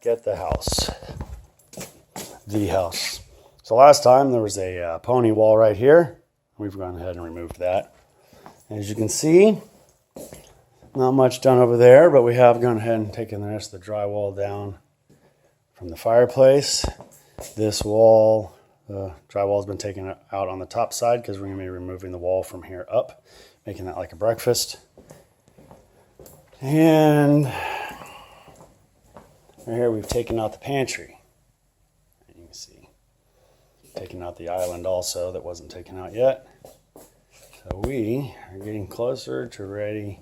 Get the house. The house. So last time there was a pony wall right here. We've gone ahead and removed that. As you can see, not much done over there, but we have gone ahead and taken the rest of the drywall down from the fireplace. This wall, the drywall has been taken out on the top side because we're going to be removing the wall from here up, making that like a breakfast. And right here we've taken out the pantry. You can see, taken out the island also that wasn't taken out yet. So we are getting closer to ready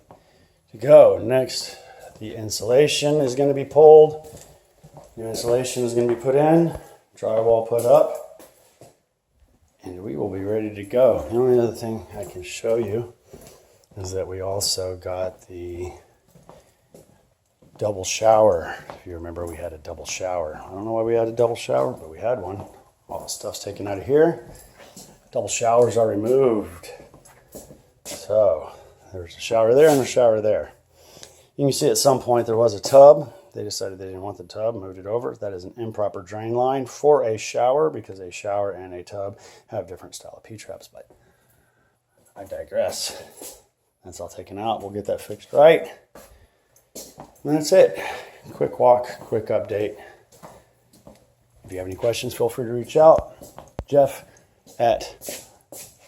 to go. Next, the insulation is going to be pulled. New insulation is going to be put in, drywall put up, and we will be ready to go. The only other thing I can show you is that we also got the double shower. If you remember, we had a double shower. I don't know why we had a double shower, but we had one. All the stuff's taken out of here. Double showers are removed. So there's a shower there and a shower there. You can see at some point there was a tub. They decided they didn't want the tub, moved it over. That is an improper drain line for a shower because a shower and a tub have different style of P-traps, but I digress. That's all taken out. We'll get that fixed right. And that's it. Quick walk, quick update. If you have any questions, feel free to reach out. Jeff at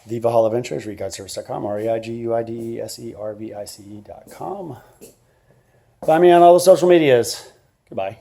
the Valhalla Ventures, reguideservice.com, REIGUIDESERVICE.com. Find me on all the social medias. Goodbye.